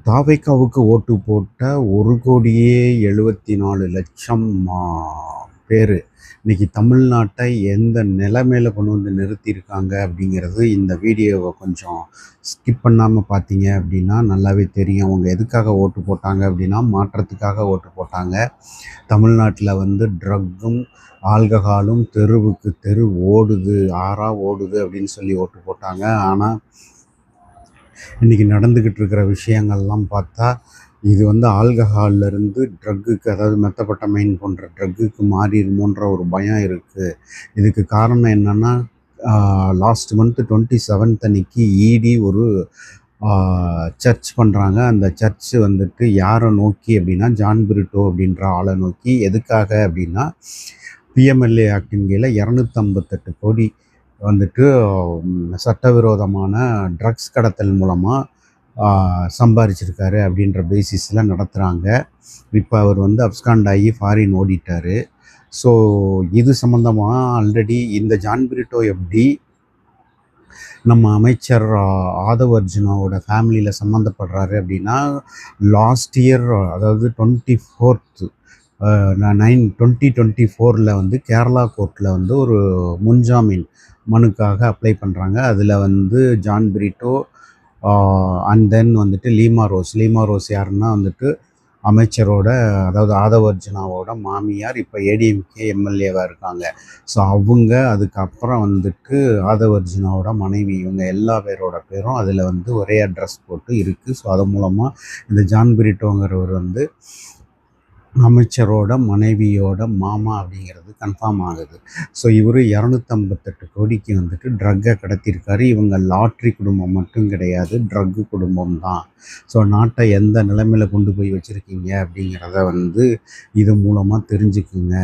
தாவேக்காவுக்கு ஓட்டு போட்ட 1,74,00,000 பேர் இன்னைக்கு தமிழ்நாட்டை எந்த நிலைமையில கொண்டு வந்து நிறுத்தியிருக்காங்க அப்படிங்கிறது இந்த வீடியோவை கொஞ்சம் ஸ்கிப் பண்ணாமல் பார்த்தீங்க அப்படின்னா நல்லாவே தெரியும். அவங்க எதுக்காக ஓட்டு போட்டாங்க அப்படின்னா மாற்றத்துக்காக ஓட்டு போட்டாங்க. தமிழ்நாட்டில் வந்து ட்ரக்கும் ஆல்கஹாலும் தெருவுக்கு தெரு ஓடுது, ஓடுது அப்படின்னு சொல்லி ஓட்டு போட்டாங்க. ஆனால் இன்றைக்கி நடந்துக்கிட்டு இருக்கிற விஷயங்கள்லாம் பார்த்தா இது வந்து ஆல்கஹால்லேருந்து ட்ரக்குக்கு, அதாவது மெத்தப்பட்டமைன் போன்ற ட்ரக்குக்கு மாறிடுமோன்ற ஒரு பயம் இருக்குது. இதுக்கு காரணம் என்னென்னா, லாஸ்ட் மந்த்து 27th அன்னைக்கு இடி ஒரு சர்ச் பண்ணுறாங்க. அந்த சர்ச்சு வந்துட்டு யாரை நோக்கி அப்படின்னா, ஜான் பிரிட்டோ அப்படின்ற ஆளை நோக்கி. எதுக்காக அப்படின்னா, பிஎம்எல்ஏ ஆக்டின் கீழே 258 கோடி வந்துட்டு சட்டவிரோதமான ட்ரக்ஸ் கடத்தல் மூலமாக சம்பாரிச்சிருக்காரு அப்படின்ற பேசிஸில் நடத்துகிறாங்க. இப்போ அவர் வந்து அப்ஸ்காண்ட் ஆகி ஃபாரின் ஓடிட்டார். ஸோ இது சம்மந்தமாக ஆல்ரெடி இந்த ஜான் பிரிட்டோ எப்படி நம்ம அமைச்சர் ஆதவ் அர்ஜுனாவோட ஃபேமிலியில் சம்மந்தப்படுறாரு அப்படின்னா, லாஸ்ட் இயர், அதாவது 2024 வந்து கேரளா கோர்ட்டில் வந்து ஒரு முன்ஜாமீன் மனுக்காக அப்ளை பண்ணுறாங்க. அதில் வந்து ஜான் பிரிட்டோ அண்ட் தென் வந்துட்டு லீமா ரோஸ் யாருன்னா வந்துட்டு அமைச்சரோட, அதாவது ஆதவ் அர்ஜுனாவோட மாமியார், இப்போ ஏடிஎம்கே எம்எல்ஏவாக இருக்காங்க. ஸோ அவங்க, அதுக்கப்புறம் வந்துட்டு ஆதவ் அர்ஜுனாவோட மனைவி, இவங்க எல்லா பேரோட பேரும் அதில் வந்து ஒரே அட்ரஸ் போட்டு இருக்குது. ஸோ அது மூலமாக இந்த ஜான் பிரிட்டோங்கிறவர் வந்து அமைச்சரோட மனைவியோட மாமா அப்படிங்கிறது கன்ஃபார்ம் ஆகுது. ஸோ இவர் 258 கோடிக்கு வந்துட்டு ட்ரக்கை கடத்தியிருக்காரு. இவங்க லாட்ரி குடும்பம் மட்டும் கிடையாது, ட்ரக்கு குடும்பம் தான். ஸோ நாட்டை எந்த நிலைமையில் கொண்டு போய் வச்சுருக்கீங்க அப்படிங்கிறத வந்து இது மூலமாக தெரிஞ்சுக்குங்க.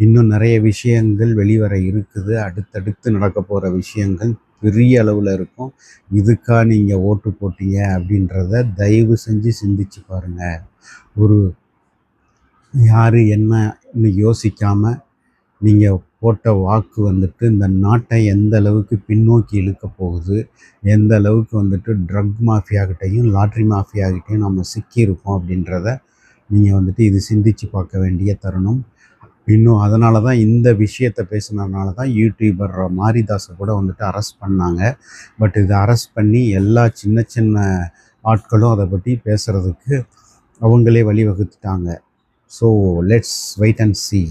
இன்னும் நிறைய விஷயங்கள் வெளிவர இருக்குது. அடுத்தடுத்து நடக்க போகிற விஷயங்கள் பெரிய அளவில் இருக்கும். இதுக்காக நீங்கள் ஓட்டு போட்டீங்க அப்படின்றத தயவு செஞ்சு சிந்திச்சு பாருங்கள். ஒரு யார் என்னன்னு யோசிக்காமல் நீங்கள் போட்ட வாக்கு வந்துட்டு இந்த நாட்டை எந்த அளவுக்கு பின்னோக்கி இழுக்க போகுது, எந்த அளவுக்கு வந்துட்டு ட்ரக் மாஃபியாகிட்டையும் லாட்ரி மாஃபியாகிட்டையும் நம்ம சிக்கியிருக்கோம் அப்படின்றத நீங்கள் வந்துட்டு இது சிந்திச்சு பார்க்க வேண்டிய தருணம். இன்னும் அதனால தான் இந்த விஷயத்தை பேசுனதுனால தான் யூடியூபர் மாரிதாஸை கூட வந்துட்டு அரெஸ்ட் பண்ணாங்க. பட் இதை அரெஸ்ட் பண்ணி எல்லா சின்ன சின்ன ஆட்களும் அதை பற்றி பேசுகிறதுக்கு அவங்களே வழிவகுத்துட்டாங்க. So let's wait and see.